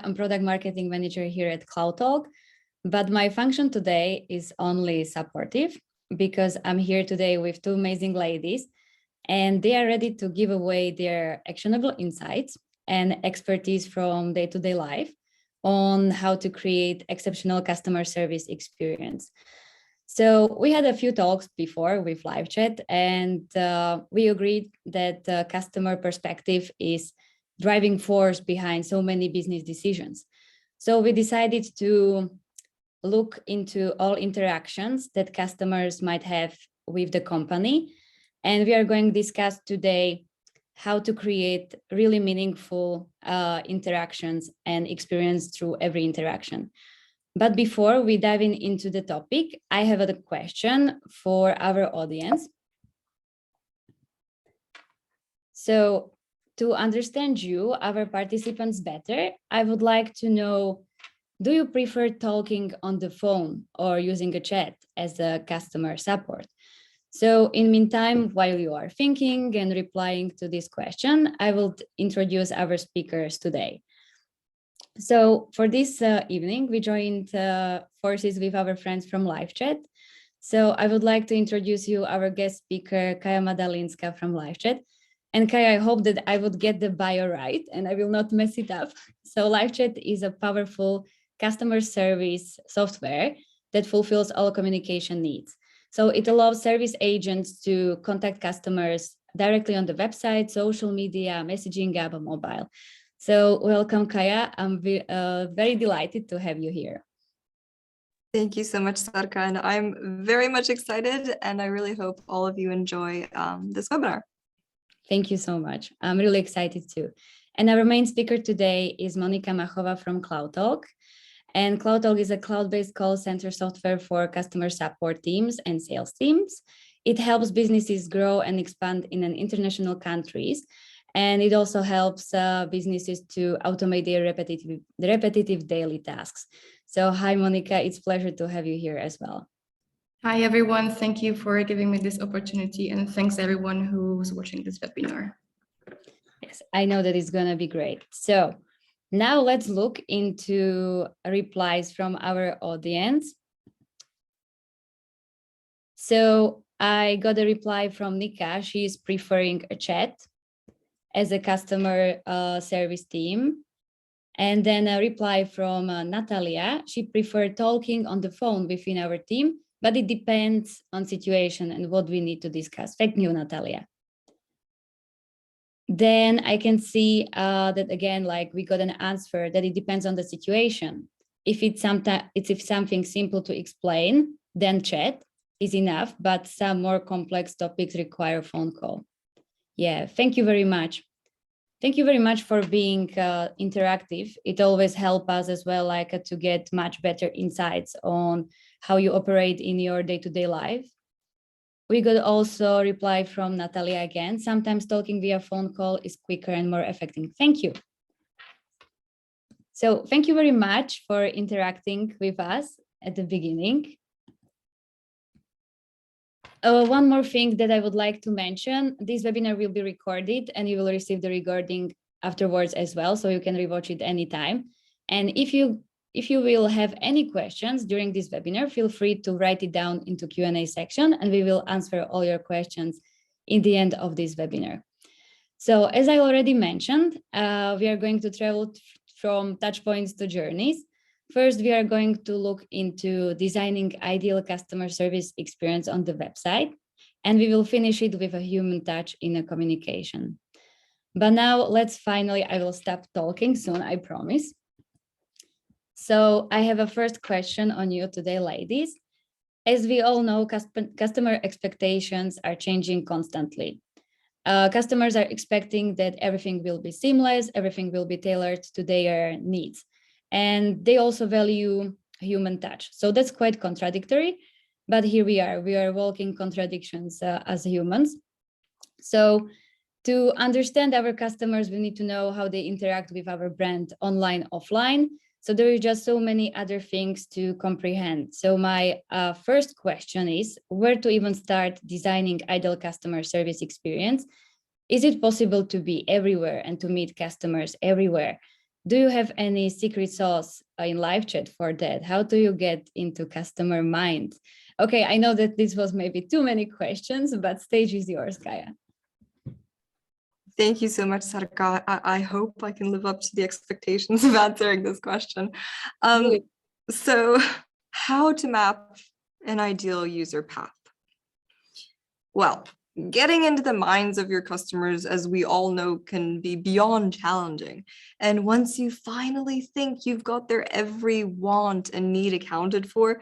I'm product marketing manager here at CloudTalk, but my function today is only supportive because I'm here today with two amazing ladies and they are ready to give away their actionable insights and expertise from day-to-day life on how to create exceptional customer service experience. So we had a few talks before with live chat, and we agreed that customer perspective is driving force behind so many business decisions. So we decided to look into all interactions that customers might have with the company. And we are going to discuss today how to create really meaningful interactions and experience through every interaction. But before we dive into the topic, I have a question for our audience. So to understand you, our participants better, I would like to know, do you prefer talking on the phone or using a chat as a customer support? So in meantime, while you are thinking and replying to this question, I will introduce our speakers today. So for this evening, we joined forces with our friends from live chat. So I would like to introduce you our guest speaker, Kaja Madalinska from live chat. And Kaja, I hope that I would get the bio right and I will not mess it up. So live chat is a powerful customer service software that fulfills all communication needs. So it allows service agents to contact customers directly on the website, social media, messaging app, or mobile. So welcome, Kaja. I'm very delighted to have you here. Thank you so much, Sarka. And I'm very much excited, and I really hope all of you enjoy this webinar. Thank you so much. I'm really excited too. And our main speaker today is Monika Machova from CloudTalk. And CloudTalk is a cloud-based call center software for customer support teams and sales teams. It helps businesses grow and expand in international countries. And it also helps businesses to automate their repetitive daily tasks. So hi, Monika, it's a pleasure to have you here as well. Hi, everyone. Thank you for giving me this opportunity. And thanks everyone who's watching this webinar. Yes, I know that it's going to be great. So now let's look into replies from our audience. So I got a reply from Nika. She's preferring a chat as a customer service team. And then a reply from Natalia. She preferred talking on the phone within our team, but it depends on situation and what we need to discuss. Thank you, Natalia. Then I can see that again, like we got an answer that it depends on the situation. If it's something simple to explain, then chat is enough, but some more complex topics require a phone call. Yeah, thank you very much. Thank you very much for being interactive. It always helps us as well, like to get much better insights on how you operate in your day-to-day life. We got also a reply from Natalia again. Sometimes talking via phone call is quicker and more effective. Thank you. So thank you very much for interacting with us at the beginning. One more thing that I would like to mention, this webinar will be recorded and you will receive the recording afterwards as well, so you can rewatch it anytime. And if you will have any questions during this webinar, feel free to write it down into Q&A section and we will answer all your questions in the end of this webinar. So as I already mentioned, we are going to travel from touch points to journeys. First, we are going to look into designing ideal customer service experience on the website, and we will finish it with a human touch in a communication. But now I will stop talking soon, I promise. So I have a first question on you today, ladies. As we all know, customer expectations are changing constantly. Customers are expecting that everything will be seamless, everything will be tailored to their needs. And they also value human touch. So that's quite contradictory, but here we are walking contradictions as humans. So to understand our customers, we need to know how they interact with our brand online, offline. So there are just so many other things to comprehend. So my first question is where to even start designing ideal customer service experience? Is it possible to be everywhere and to meet customers everywhere? Do you have any secret sauce in live chat for that? How do you get into customer mind? Okay, I know that this was maybe too many questions, but stage is yours, Kaya. Thank you so much, Sarka. I hope I can live up to the expectations of answering this question. So how to map an ideal user path? Well, getting into the minds of your customers, as we all know, can be beyond challenging. And once you finally think you've got their every want and need accounted for,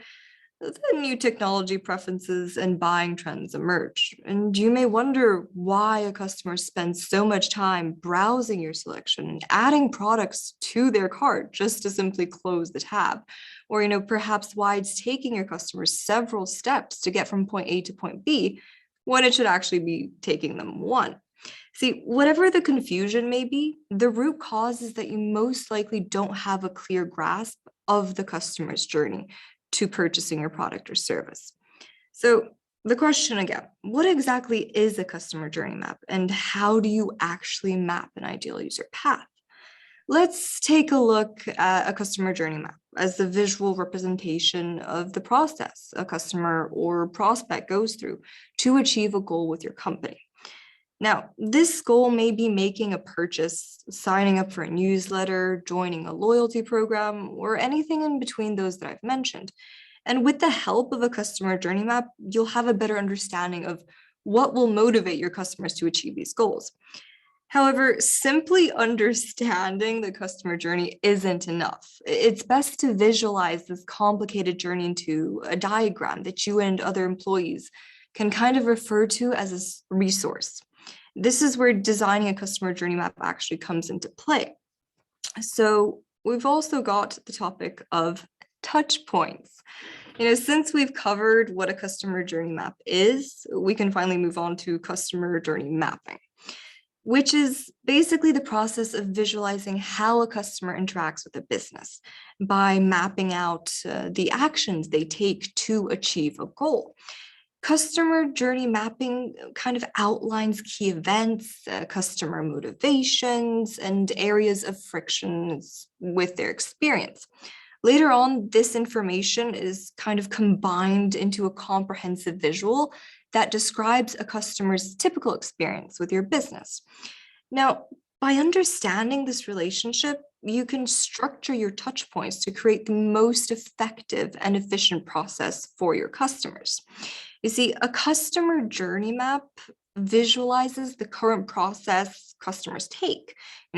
the new technology preferences and buying trends emerge. And you may wonder why a customer spends so much time browsing your selection and adding products to their cart just to simply close the tab. Or, perhaps why it's taking your customers several steps to get from point A to point B when it should actually be taking them one. See, whatever the confusion may be, the root cause is that you most likely don't have a clear grasp of the customer's journey to purchasing your product or service. So the question again, what exactly is a customer journey map and how do you actually map an ideal user path? Let's take a look at a customer journey map as the visual representation of the process a customer or prospect goes through to achieve a goal with your company. Now, this goal may be making a purchase, signing up for a newsletter, joining a loyalty program, or anything in between those that I've mentioned. And with the help of a customer journey map, you'll have a better understanding of what will motivate your customers to achieve these goals. However, simply understanding the customer journey isn't enough. It's best to visualize this complicated journey into a diagram that you and other employees can kind of refer to as a resource. This is where designing a customer journey map actually comes into play. So we've also got the topic of touch points. Since we've covered what a customer journey map is, we can finally move on to customer journey mapping, which is basically the process of visualizing how a customer interacts with a business by mapping out the actions they take to achieve a goal. Customer journey mapping kind of outlines key events, customer motivations, and areas of frictions with their experience. Later on, this information is kind of combined into a comprehensive visual that describes a customer's typical experience with your business. Now, by understanding this relationship, you can structure your touch points to create the most effective and efficient process for your customers. You see, a customer journey map visualizes the current process customers take,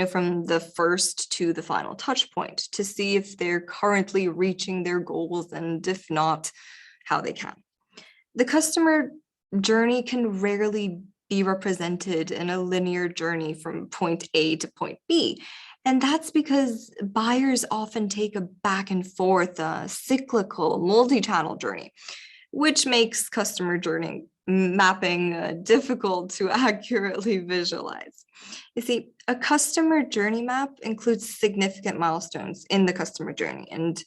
from the first to the final touch point to see if they're currently reaching their goals and if not, how they can. The customer journey can rarely be represented in a linear journey from point A to point B. And that's because buyers often take a back and forth, cyclical, multi-channel journey, which makes customer journey mapping difficult to accurately visualize. You see, a customer journey map includes significant milestones in the customer journey, and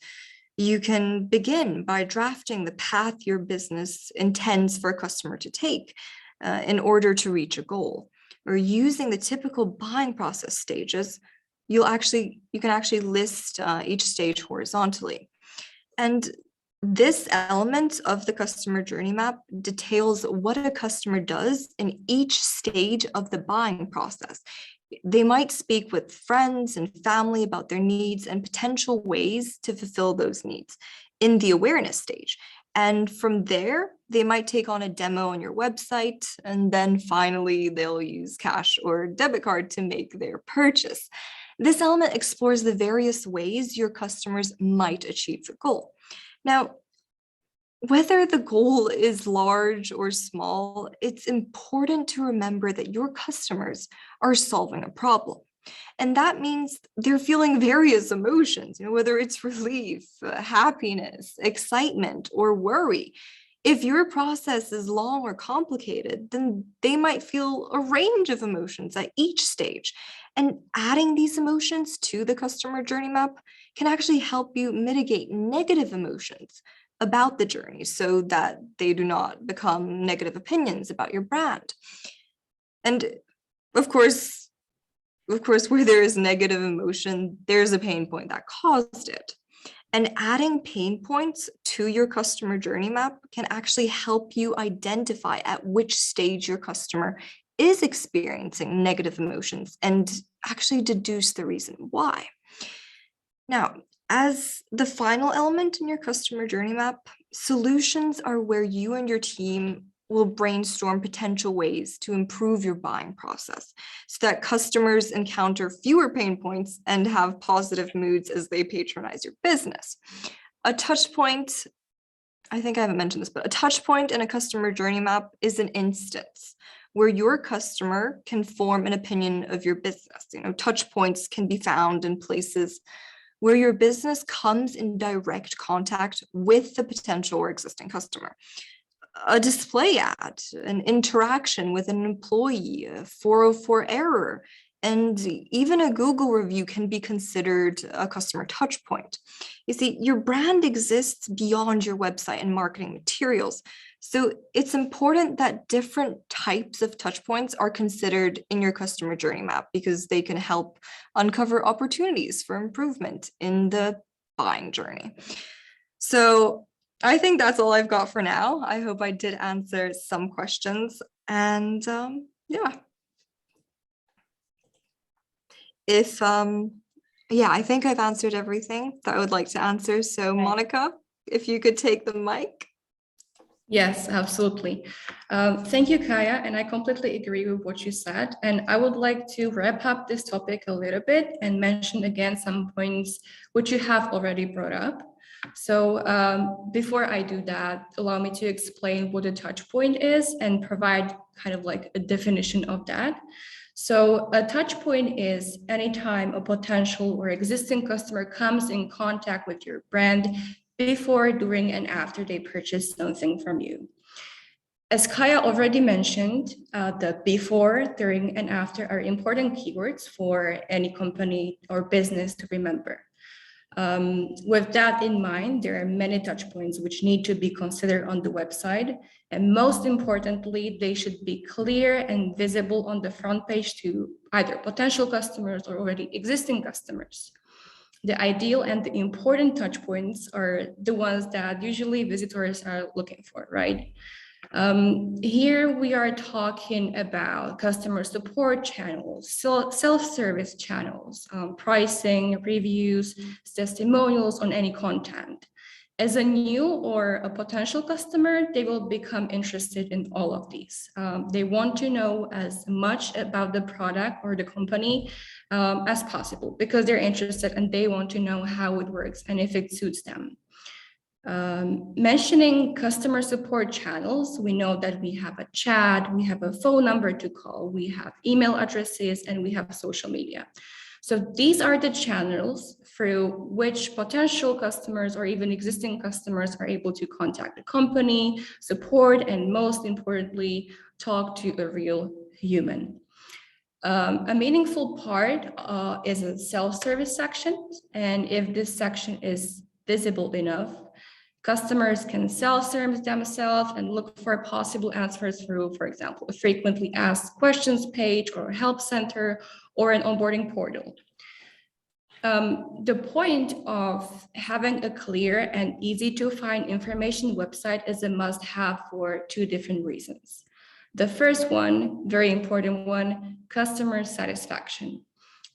you can begin by drafting the path your business intends for a customer to take in order to reach a goal. Or using the typical buying process stages, you can actually list each stage horizontally. And this element of the customer journey map details what a customer does in each stage of the buying process. They might speak with friends and family about their needs and potential ways to fulfill those needs in the awareness stage. And from there, they might take on a demo on your website, and then finally they'll use cash or debit card to make their purchase. This element explores the various ways your customers might achieve the goal. Now, whether the goal is large or small, it's important to remember that your customers are solving a problem. And that means they're feeling various emotions, whether it's relief, happiness, excitement, or worry. If your process is long or complicated, then they might feel a range of emotions at each stage. And adding these emotions to the customer journey map can actually help you mitigate negative emotions about the journey so that they do not become negative opinions about your brand. And of course, of course, where there is negative emotion, there's a pain point that caused it. And adding pain points to your customer journey map can actually help you identify at which stage your customer is experiencing negative emotions and actually deduce the reason why. Now, as the final element in your customer journey map, solutions are where you and your team will brainstorm potential ways to improve your buying process so that customers encounter fewer pain points and have positive moods as they patronize your business. A touch point, I think I haven't mentioned this, but a touch point in a customer journey map is an instance where your customer can form an opinion of your business. Touch points can be found in places where your business comes in direct contact with the potential or existing customer. A display ad, an interaction with an employee, a 404 error, and even a Google review can be considered a customer touch point. You see, your brand exists beyond your website and marketing materials. So it's important that different types of touch points are considered in your customer journey map because they can help uncover opportunities for improvement in the buying journey. So I think that's all I've got for now. I hope I did answer some questions, and yeah. I think I've answered everything that I would like to answer. So Monica, if you could take the mic. Yes, absolutely. Thank you, Kaya, and I completely agree with what you said. And I would like to wrap up this topic a little bit and mention again some points which you have already brought up. So before I do that, allow me to explain what a touch point is and provide kind of like a definition of that. So a touch point is anytime a potential or existing customer comes in contact with your brand before, during, and after they purchase something from you. As Kaya already mentioned, the before, during, and after are important keywords for any company or business to remember. With that in mind, there are many touch points which need to be considered on the website. And most importantly, they should be clear and visible on the front page to either potential customers or already existing customers. The ideal and the important touch points are the ones that usually visitors are looking for, right? Here we are talking about customer support channels, self-service channels, pricing, reviews, testimonials on any content. As a new or a potential customer, they will become interested in all of these. They want to know as much about the product or the company as possible because they're interested and they want to know how it works and if it suits them. Mentioning customer support channels, we know that we have a chat, we have a phone number to call, we have email addresses, and we have social media. So these are the channels through which potential customers or even existing customers are able to contact the company, support, and most importantly, talk to a real human. A meaningful part is a self-service section, and if this section is visible enough, customers can self-service themselves and look for possible answers through, for example, a frequently asked questions page or a help center or an onboarding portal. The point of having a clear and easy to find information website is a must-have for two different reasons. The first one, very important one, customer satisfaction.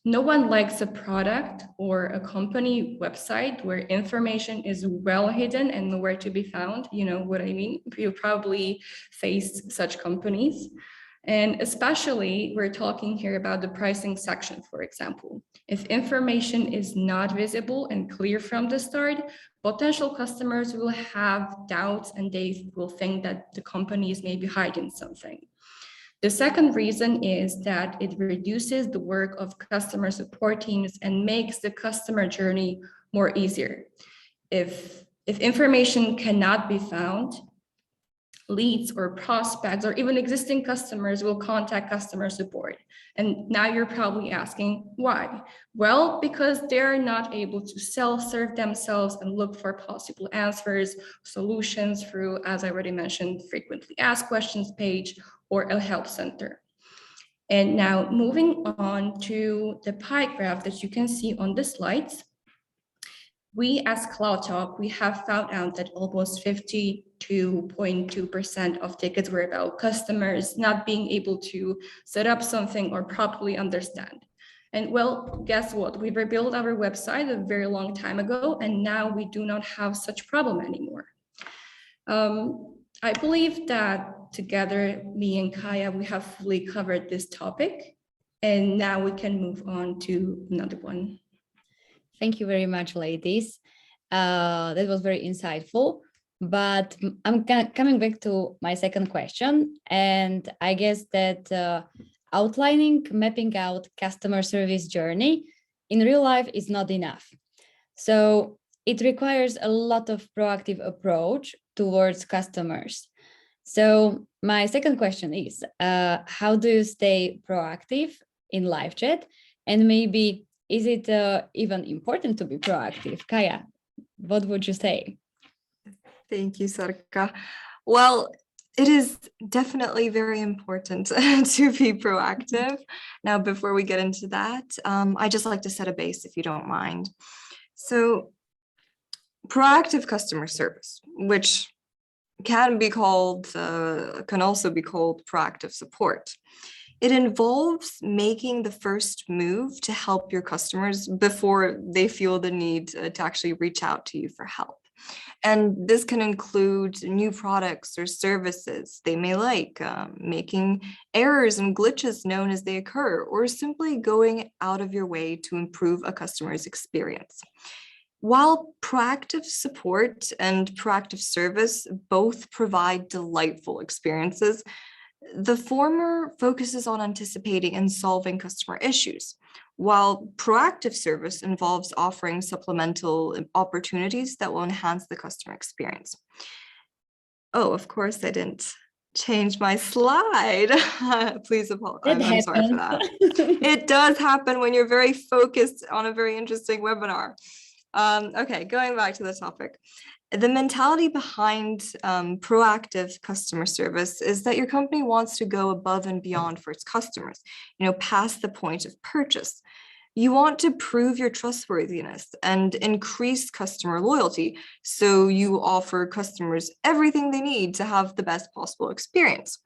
No one likes a product or a company website where information is well hidden and nowhere to be found. You know what I mean? You probably face such companies. And especially, we're talking here about the pricing section, for example. If information is not visible and clear from the start, potential customers will have doubts and they will think that the company is maybe hiding something. The second reason is that it reduces the work of customer support teams and makes the customer journey more easier. If information cannot be found, leads or prospects or even existing customers will contact customer support. And now you're probably asking why? Well, because they're not able to self-serve themselves and look for possible answers, solutions through, as I already mentioned, frequently asked questions page or a help center. And now moving on to the pie graph that you can see on the slides, we as Cloud Talk, we have found out that almost 52.2% of tickets were about customers not being able to set up something or properly understand. And well, guess what? We rebuilt our website a very long time ago, and now we do not have such problem anymore. I believe that together, me and Kaya, we have fully covered this topic, and now we can move on to another one. Thank you very much, ladies. That was very insightful. But I'm coming back to my second question. And I guess that outlining, mapping out customer service journey in real life is not enough. So it requires a lot of proactive approach towards customers. So my second question is, how do you stay proactive in live chat? And maybe, is it even important to be proactive? Kaya, what would you say? Thank you, Sarka. Well, it is definitely very important to be proactive. Now, before we get into that, I just like to set a base, if you don't mind. So proactive customer service, which can also be called proactive support. It involves making the first move to help your customers before they feel the need to actually reach out to you for help. And this can include new products or services they may like, making errors and glitches known as they occur, or simply going out of your way to improve a customer's experience. While proactive support and proactive service both provide delightful experiences, the former focuses on anticipating and solving customer issues, while proactive service involves offering supplemental opportunities that will enhance the customer experience. Oh, of course, I didn't change my slide. Please apologize. I'm sorry for that. It does happen when you're very focused on a very interesting webinar. Okay, going back to the topic. The mentality behind proactive customer service is that your company wants to go above and beyond for its customers, past the point of purchase. You want to prove your trustworthiness and increase customer loyalty, so you offer customers everything they need to have the best possible experience.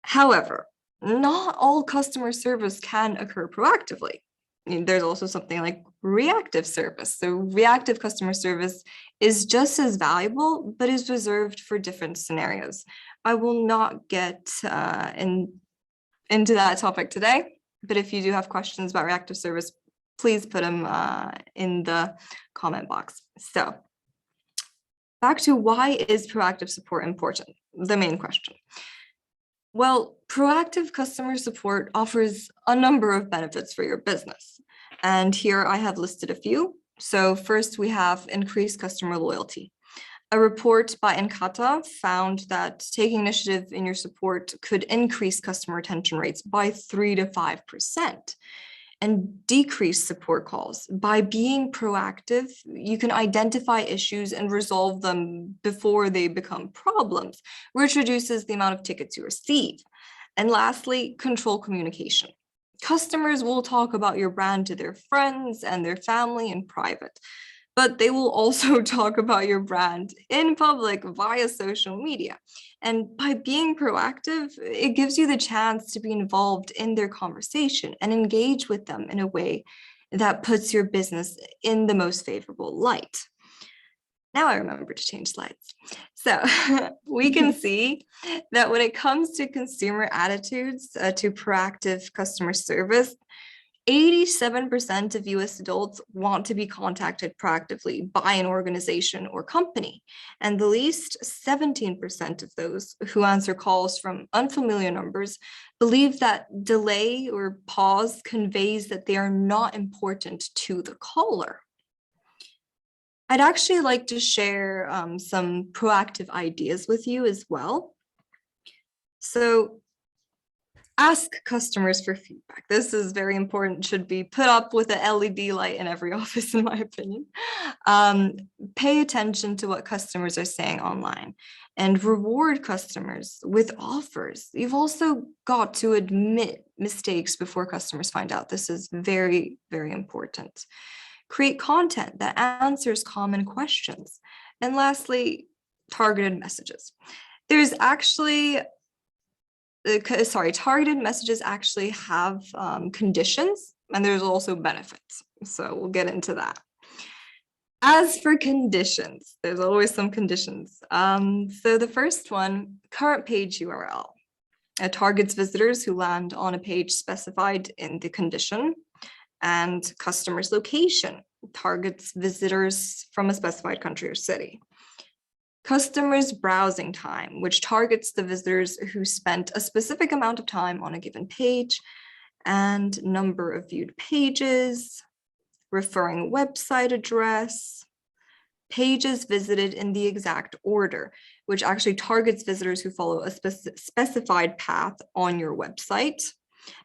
However, not all customer service can occur proactively. There's also something like reactive service. So reactive customer service is just as valuable, but is reserved for different scenarios. I will not get into that topic today, but if you do have questions about reactive service, please put them in the comment box. So back to, why is proactive support important? The main question. Well, proactive customer support offers a number of benefits for your business. And here I have listed a few. So first, we have increased customer loyalty. A report by Encata found that taking initiative in your support could increase customer retention rates by 3 to 5% and decrease support calls. By being proactive, you can identify issues and resolve them before they become problems, which reduces the amount of tickets you receive. And lastly, control communication. Customers will talk about your brand to their friends and their family in private, but they will also talk about your brand in public via social media. And by being proactive, it gives you the chance to be involved in their conversation and engage with them in a way that puts your business in the most favorable light. Now I remember to change slides. So we can see that when it comes to consumer attitudes to proactive customer service, 87% of US adults want to be contacted proactively by an organization or company. And the least 17% of those who answer calls from unfamiliar numbers believe that delay or pause conveys that they are not important to the caller. I'd actually like to share some proactive ideas with you as well. So ask customers for feedback. This is very important, should be put up with an LED light in every office, in my opinion. Pay attention to what customers are saying online and reward customers with offers. You've also got to admit mistakes before customers find out. This is very, very important. Create content that answers common questions. And lastly, targeted messages. There's actually, targeted messages actually have conditions, and there's also benefits. So we'll get into that. As for conditions, there's always some conditions. So the first one, current page URL. It targets visitors who land on a page specified in the condition, and customer's location targets visitors from a specified country or city. Customer's browsing time, which targets the visitors who spent a specific amount of time on a given page, and number of viewed pages, referring website address, pages visited in the exact order, which actually targets visitors who follow a specified path on your website,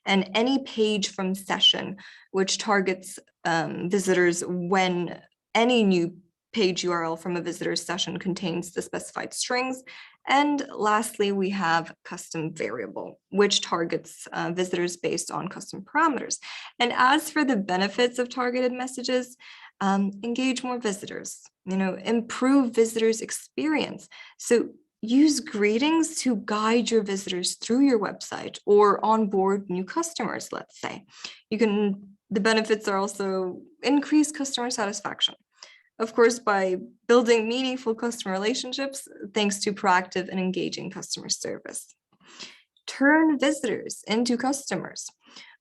and any page from session, which targets visitors when any new page URL from a visitor's session contains the specified strings. And lastly, we have custom variable, which targets visitors based on custom parameters. And as for the benefits of targeted messages, engage more visitors, improve visitors' experience. So use greetings to guide your visitors through your website or onboard new customers, let's say. The benefits are also increase customer satisfaction. Of course, by building meaningful customer relationships, thanks to proactive and engaging customer service. Turn visitors into customers.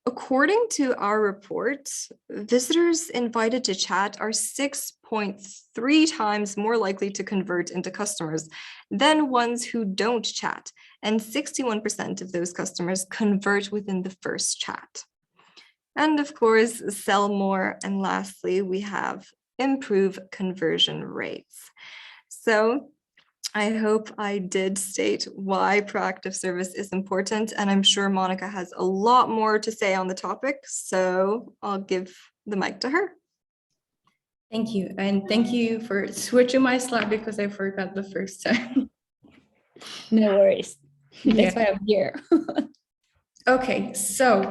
According to our report, visitors invited to chat are 6.3 times more likely to convert into customers than ones who don't chat, and 61% of those customers convert within the first chat. And of course, sell more. And lastly, we have improve conversion rates. So I hope I did state why proactive service is important, and I'm sure Monica has a lot more to say on the topic, so I'll give the mic to her. Thank you, and thank you for switching my slide because I forgot the first time. No worries. That's Yeah. why I'm here. Okay, so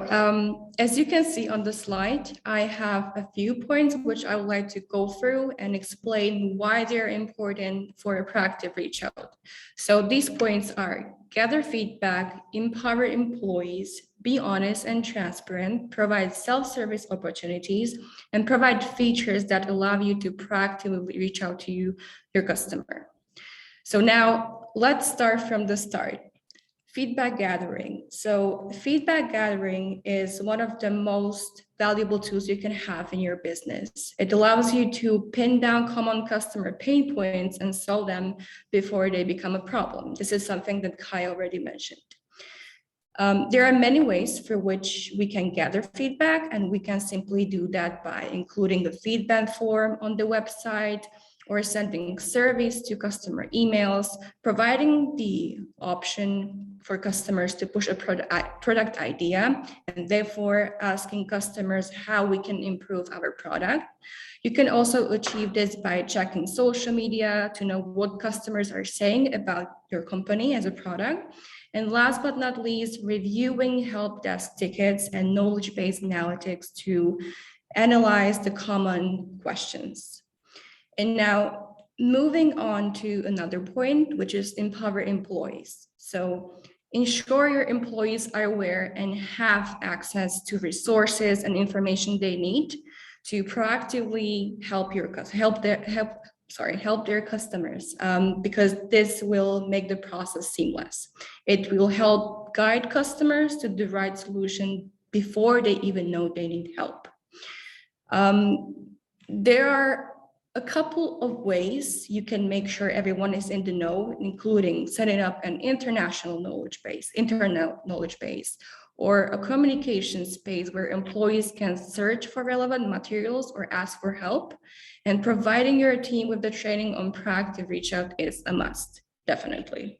as you can see on the slide, I have a few points which I would like to go through and explain why they're important for a proactive reach out. So these points are: gather feedback, empower employees, be honest and transparent, provide self-service opportunities, and provide features that allow you to proactively reach out to your customer. So now let's start from the start. Feedback gathering. So feedback gathering is one of the most valuable tools you can have in your business. It allows you to pin down common customer pain points and solve them before they become a problem. This is something that Kai already mentioned. There are many ways for which we can gather feedback, and we can simply do that by including the feedback form on the website, or sending surveys to customer emails, providing the option for customers to push a product idea, and therefore asking customers how we can improve our product. You can also achieve this by checking social media to know what customers are saying about your company as a product. And last but not least, reviewing help desk tickets and knowledge-based analytics to analyze the common questions. And now moving on to another point, which is empower employees. So ensure your employees are aware and have access to resources and information they need to proactively help their customers, because this will make the process seamless. It will help guide customers to the right solution before they even know they need help. There are a couple of ways you can make sure everyone is in the know, including setting up an internal knowledge base, or a communication space where employees can search for relevant materials or ask for help. And providing your team with the training on proactive reach out is a must, definitely.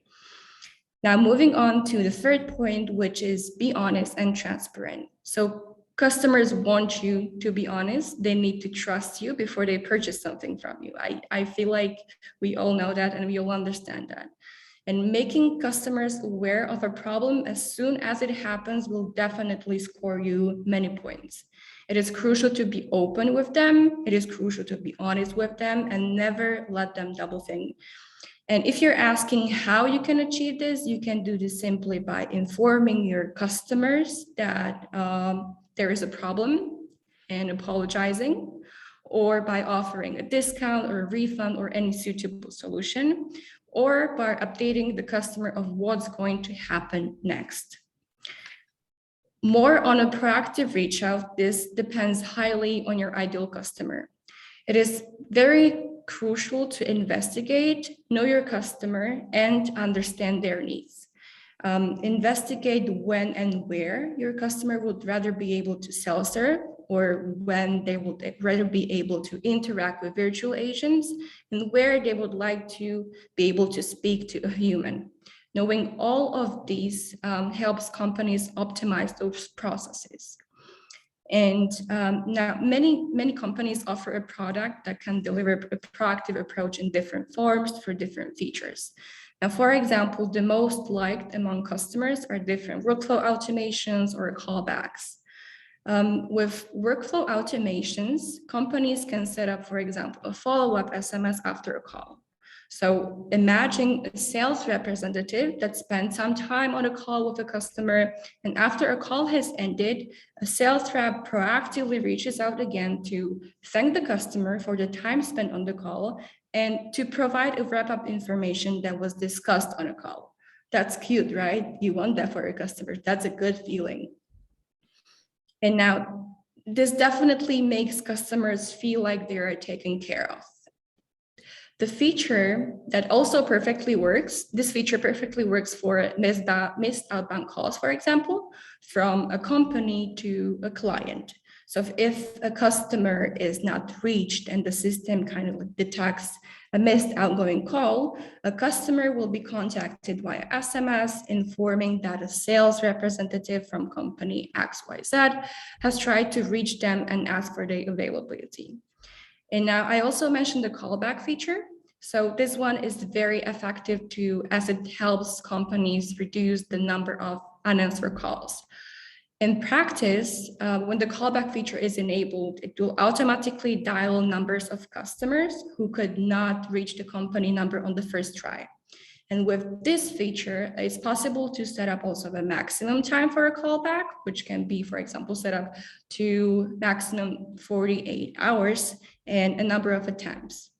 Now, moving on to the third point, which is be honest and transparent. So customers want you to be honest. They need to trust you before they purchase something from you. I feel like we all know that and we all understand that. And making customers aware of a problem as soon as it happens will definitely score you many points. It is crucial to be open with them. It is crucial to be honest with them and never let them double think. And if you're asking how you can achieve this, you can do this simply by informing your customers that there is a problem and apologizing, or by offering a discount or a refund or any suitable solution, or by updating the customer of what's going to happen next. More on a proactive reach out, this depends highly on your ideal customer. It is very crucial to investigate, know your customer, and understand their needs. Investigate when and where your customer would rather be able to self-serve, or when they would rather be able to interact with virtual agents, and where they would like to be able to speak to a human. Knowing all of these helps companies optimize those processes. And now many companies offer a product that can deliver a proactive approach in different forms for different features. Now, for example, the most liked among customers are different workflow automations or callbacks. With workflow automations, companies can set up, for example, a follow-up SMS after a call. So imagine a sales representative that spent some time on a call with a customer, and after a call has ended, a sales rep proactively reaches out again to thank the customer for the time spent on the call and to provide a wrap-up information that was discussed on a call. That's cute, right? You want that for your customers. That's a good feeling. And now, this definitely makes customers feel like they are taken care of. The feature that also perfectly works, this feature perfectly works for missed outbound calls, for example, from a company to a client. So if a customer is not reached and the system kind of detects a missed outgoing call, a customer will be contacted via SMS informing that a sales representative from company XYZ has tried to reach them and ask for their availability. And now I also mentioned the callback feature. So this one is very effective too, as it helps companies reduce the number of unanswered calls. In practice, when the callback feature is enabled, it will automatically dial numbers of customers who could not reach the company number on the first try. And with this feature, it's possible to set up also a maximum time for a callback, which can be, for example, set up to maximum 48 hours and a number of attempts.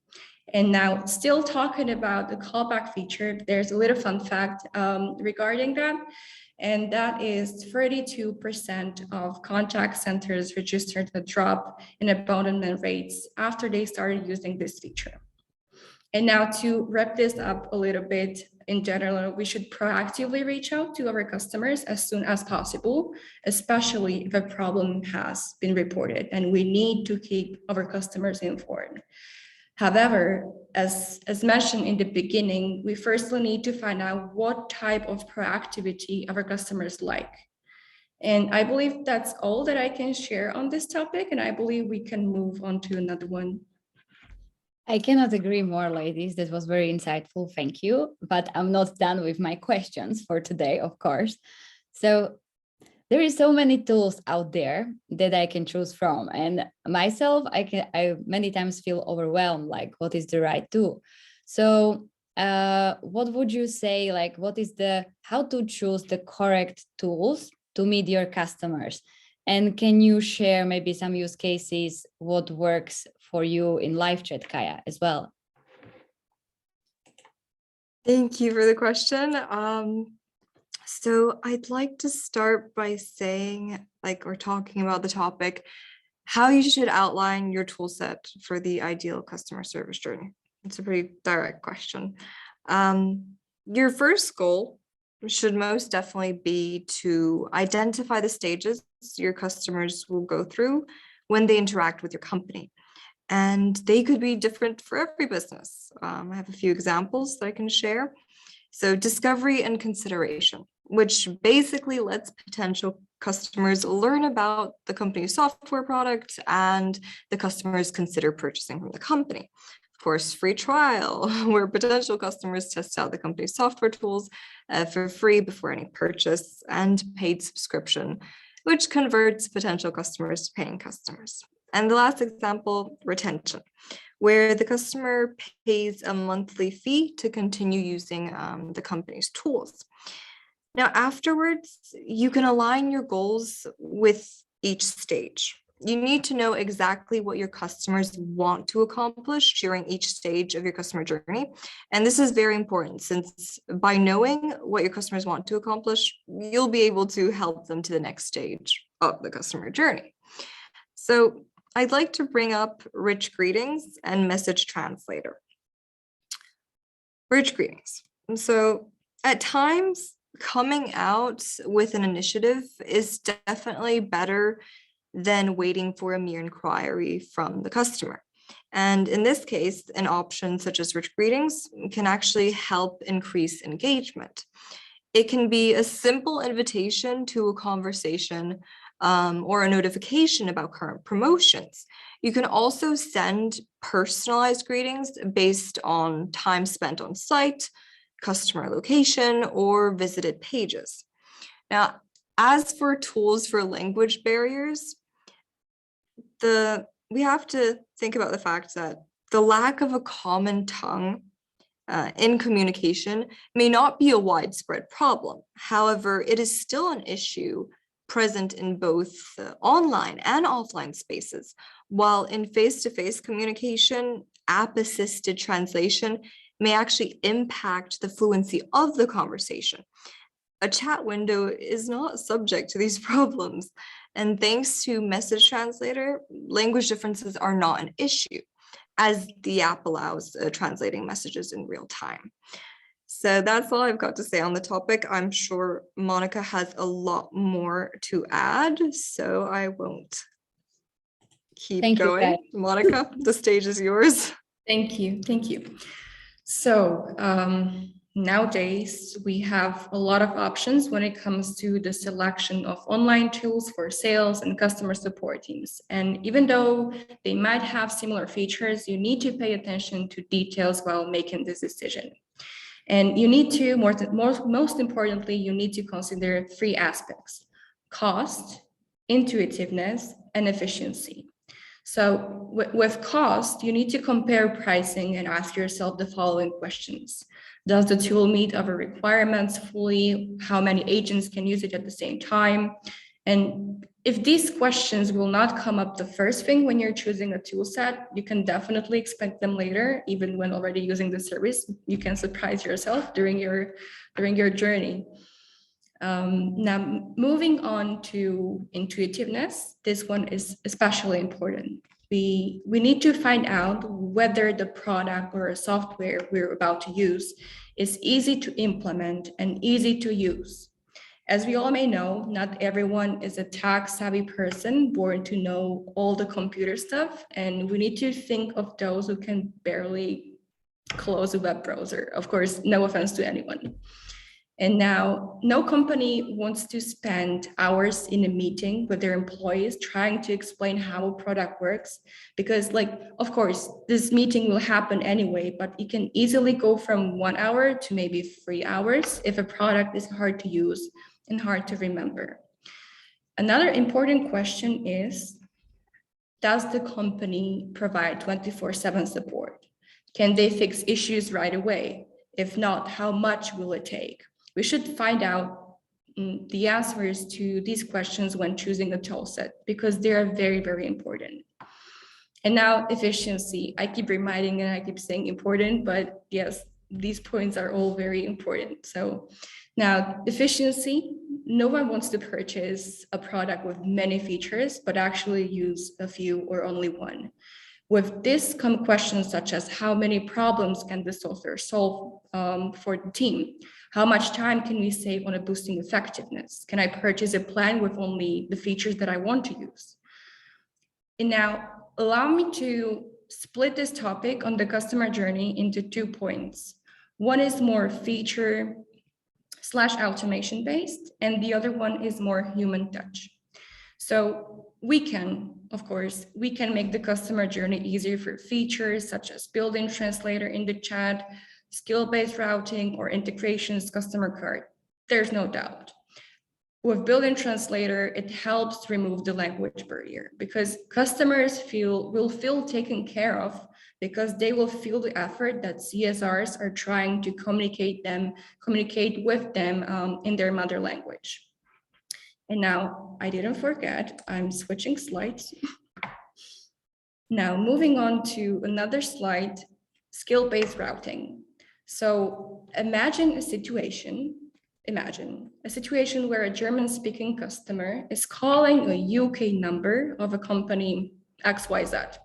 And now, still talking about the callback feature, there's a little fun fact regarding that. And that is 32% of contact centers registered a drop in abandonment rates after they started using this feature. And now, to wrap this up a little bit, in general, we should proactively reach out to our customers as soon as possible, especially if a problem has been reported, and we need to keep our customers informed. However, as mentioned in the beginning, we firstly need to find out what type of proactivity our customers like. And I believe that's all that I can share on this topic, and I believe we can move on to another one. I cannot agree more, ladies. That was very insightful. Thank you. But I'm not done with my questions for today, of course. So there is so many tools out there that I can choose from. And myself, I many times feel overwhelmed, like what is the right tool? So what would you say, like how to choose the correct tools to meet your customers? And can you share maybe some use cases, what works for you in live chat, Kaya, as well? Thank you for the question. So I'd like to start by saying, or talking about the topic, how you should outline your tool set for the ideal customer service journey. It's a pretty direct question. Your first goal should most definitely be to identify the stages your customers will go through when they interact with your company. And they could be different for every business. I have a few examples that I can share. So discovery and consideration, which basically lets potential customers learn about the company's software product and the customers consider purchasing from the company. course, free trial, where potential customers test out the company's software tools for free before any purchase, and paid subscription, which converts potential customers to paying customers. And the last example, retention, where the customer pays a monthly fee to continue using the company's tools. Now, afterwards, you can align your goals with each stage. You need to know exactly what your customers want to accomplish during each stage of your customer journey. And this is very important, since by knowing what your customers want to accomplish, you'll be able to help them to the next stage of the customer journey. So I'd like to bring up rich greetings and message translator. Rich greetings. And so at times, coming out with an initiative is definitely better than waiting for a mere inquiry from the customer. And in this case, an option such as rich greetings can actually help increase engagement. It can be a simple invitation to a conversation or a notification about current promotions. You can also send personalized greetings based on time spent on site, customer location, or visited pages. Now, as for tools for language barriers, we have to think about the fact that the lack of a common tongue in communication may not be a widespread problem. However, it is still an issue present in both online and offline spaces. While in face-to-face communication, app-assisted translation may actually impact the fluency of the conversation. A chat window is not subject to these problems. And thanks to Message Translator, language differences are not an issue, as the app allows translating messages in real time. So that's all I've got to say on the topic. I'm sure Monica has a lot more to add, so I won't keep going. Monica, the stage is yours. Thank you. Thank you. So nowadays, we have a lot of options when it comes to the selection of online tools for sales and customer support teams. And even though they might have similar features, you need to pay attention to details while making this decision. And you need to, most importantly, you need to consider three aspects: cost, intuitiveness, and efficiency. So with cost, you need to compare pricing and ask yourself the following questions. Does the tool meet our requirements fully? How many agents can use it at the same time? And if these questions will not come up the first thing when you're choosing a tool set, you can definitely expect them later, even when already using the service. You can surprise yourself during your journey. Now, moving on to intuitiveness, this one is especially important. We need to find out whether the product or software we're about to use is easy to implement and easy to use. As we all may know, not everyone is a tech-savvy person born to know all the computer stuff, and we need to think of those who can barely close a web browser. Of course, no offense to anyone. And now, no company wants to spend hours in a meeting with their employees trying to explain how a product works, because, of course, this meeting will happen anyway, but it can easily go from 1 hour to maybe 3 hours if a product is hard to use and hard to remember. Another important question is, does the company provide 24/7 support? Can they fix issues right away? If not, how much will it take? We should find out the answers to these questions when choosing a tool set, because they are very, very important. And now efficiency. I keep reminding and I keep saying important, but yes, these points are all very important. So now efficiency, no one wants to purchase a product with many features, but actually use a few or only one. With this come questions such as how many problems can the software solve for the team? How much time can we save on boosting effectiveness? Can I purchase a plan with only the features that I want to use? And now allow me to split this topic on the customer journey into 2 points. One is more feature/automation based, and the other one is more human touch. So we can of course, we can make the customer journey easier for features such as built-in translator in the chat, skill-based routing, or integrations customer card. There's no doubt. With built-in translator, it helps remove the language barrier because customers will feel taken care of because they will feel the effort that CSRs are trying to communicate with them in their mother language. And now I didn't forget, I'm switching slides. Now moving on to another slide, skill-based routing. So imagine a situation where a German-speaking customer is calling a UK number of a company XYZ.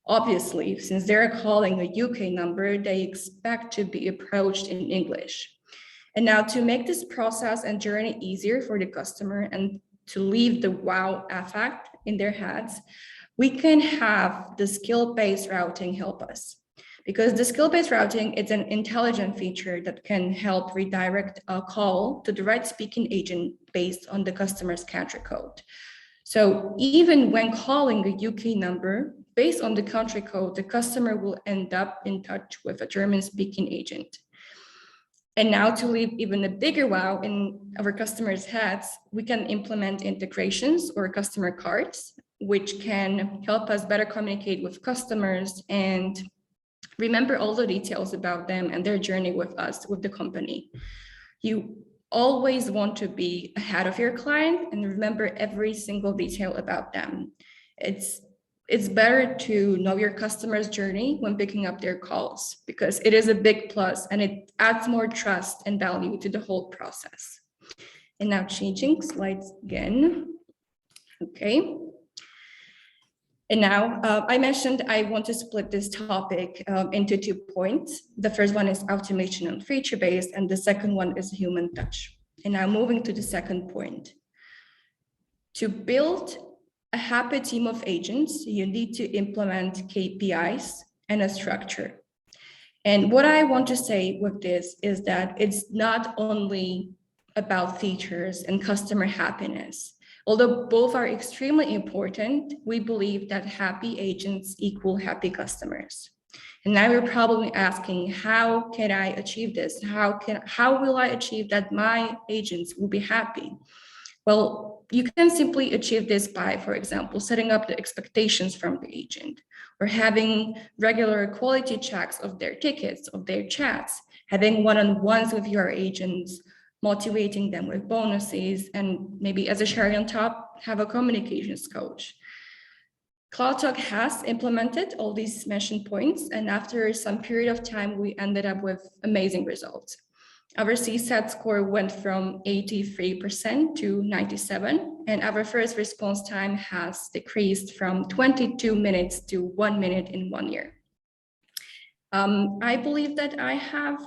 Obviously, since they're calling a UK number, they expect to be approached in English. And now to make this process and journey easier for the customer and to leave the wow effect in their heads, we can have the skill-based routing help us. Because the skill-based routing is an intelligent feature that can help redirect a call to the right speaking agent based on the customer's country code. So even when calling a UK number, based on the country code, the customer will end up in touch with a German-speaking agent. And now to leave even a bigger wow in our customers' heads, we can implement integrations or customer cards, which can help us better communicate with customers and remember all the details about them and their journey with us, with the company. You always want to be ahead of your client and remember every single detail about them. It's better to know your customer's journey when picking up their calls because it is a big plus and it adds more trust and value to the whole process. And now changing slides again. Okay. And now I mentioned I want to split this topic into 2 points. The first one is automation and feature-based, and the second one is human touch. And now moving to the second point. To build a happy team of agents, you need to implement KPIs and a structure. And what I want to say with this is that it's not only about features and customer happiness. Although both are extremely important, we believe that happy agents equal happy customers. And now you're probably asking, how can I achieve this? How will I achieve that my agents will be happy? Well, you can simply achieve this by, for example, setting up the expectations from the agent or having regular quality checks of their tickets, of their chats, having one-on-ones with your agents, motivating them with bonuses, and maybe as a cherry on top, have a communications coach. CloudTalk has implemented all these mentioned points, and after some period of time, we ended up with amazing results. Our CSAT score went from 83% to 97, and our first response time has decreased from 22 minutes to 1 minute in 1 year. I believe that I have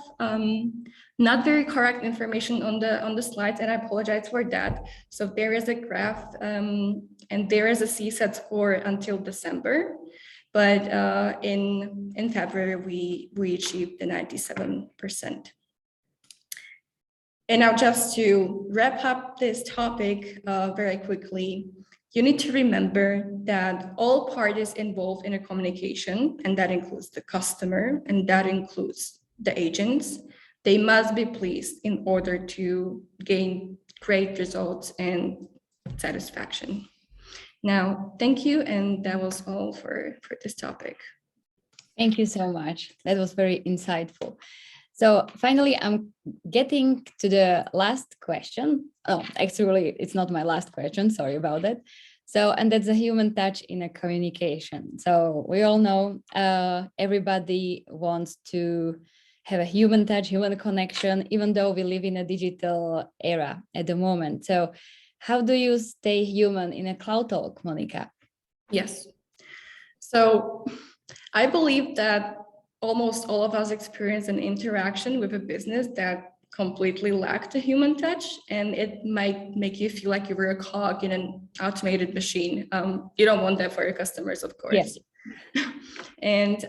not very correct information on the slides, and I apologize for that. So there is a graph and there is a CSAT score until December, but in February we achieved the 97%. And now just to wrap up this topic very quickly, you need to remember that all parties involved in a communication, and that includes the customer, and that includes the agents, they must be pleased in order to gain great results and satisfaction. Now, thank you, and that was all for this topic. Thank you so much. That was very insightful. So finally, I'm getting to the last question. Oh, actually, it's not my last question. Sorry about that. So, and that's a human touch in a communication. So we all know everybody wants to have a human touch, human connection, even though we live in a digital era at the moment. So how do you stay human in a CloudTalk, Monica? Yes. So I believe that almost all of us experience an interaction with a business that completely lacked a human touch, and it might make you feel like you were a cog in an automated machine. You don't want that for your customers, of course. Yes. And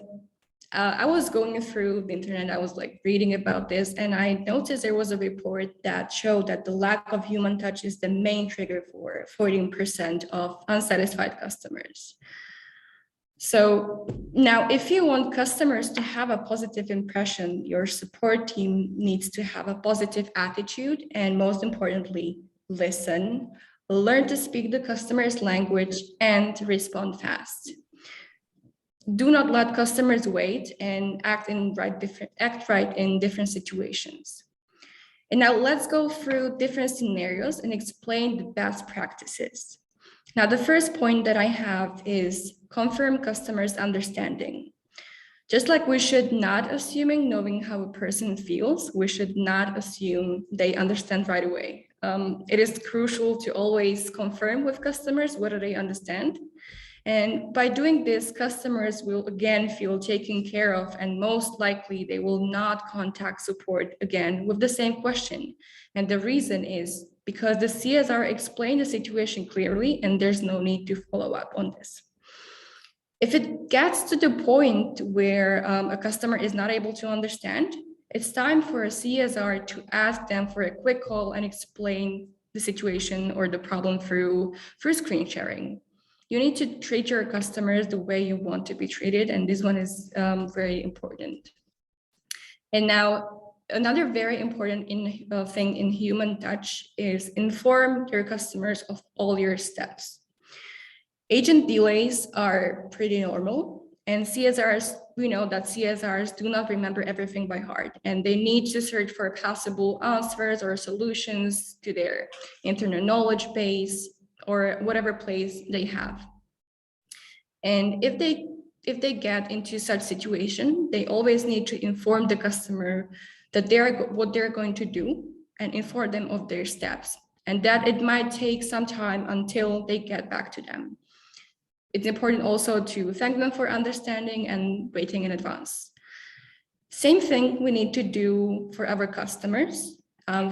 I was going through the internet, I was like reading about this, and I noticed there was a report that showed that the lack of human touch is the main trigger for 14% of unsatisfied customers. So now, if you want customers to have a positive impression, your support team needs to have a positive attitude, and most importantly, listen, learn to speak the customer's language, and respond fast. Do not let customers wait and act right in different situations. And now let's go through different scenarios and explain the best practices. Now, the first point that I have is confirm customers' understanding. Just like we should not assuming knowing how a person feels, we should not assume they understand right away. It is crucial to always confirm with customers whether they understand. And by doing this, customers will again feel taken care of, and most likely they will not contact support again with the same question. And the reason is because the CSR explained the situation clearly and there's no need to follow up on this. If it gets to the point where a customer is not able to understand, it's time for a CSR to ask them for a quick call and explain the situation or the problem through screen sharing. You need to treat your customers the way you want to be treated, and this one is very important. And now, another very important thing in human touch is inform your customers of all your steps. Agent delays are pretty normal, and CSRs, we know that CSRs do not remember everything by heart, and they need to search for possible answers or solutions to their internal knowledge base or whatever place they have. And if they get into such situation, they always need to inform the customer that what they're going to do and inform them of their steps, and that it might take some time until they get back to them. It's important also to thank them for understanding and waiting in advance. Same thing we need to do for our customers.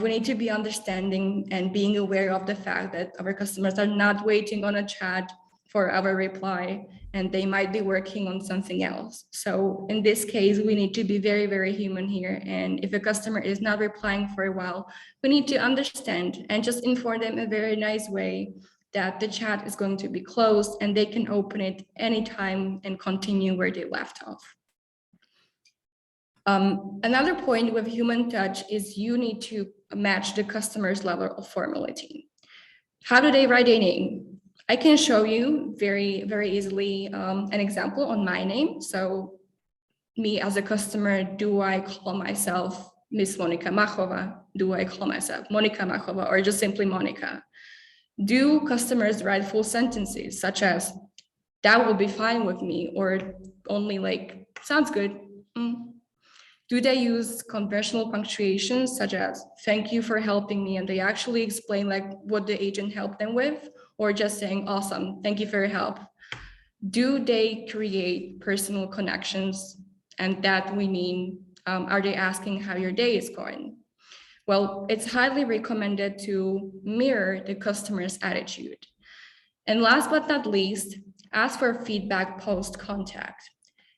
We need to be understanding and being aware of the fact that our customers are not waiting on a chat for our reply, and they might be working on something else. So in this case, we need to be very, very human here. And if a customer is not replying for a while, we need to understand and just inform them in a very nice way that the chat is going to be closed and they can open it anytime and continue where they left off. Another point with human touch is you need to match the customer's level of formality. How do they write a name? I can show you very, very easily an example on my name. So me as a customer, do I call myself Miss Monika Machova? Do I call myself Monika Machova or just simply Monika? Do customers write full sentences such as, that will be fine with me, or only like, sounds good? Do they use conventional punctuations such as, thank you for helping me, and they actually explain like what the agent helped them with, or just saying, awesome, thank you for your help? Do they create personal connections? And that we mean, are they asking how your day is going? Well, it's highly recommended to mirror the customer's attitude. And last but not least, ask for feedback post-contact.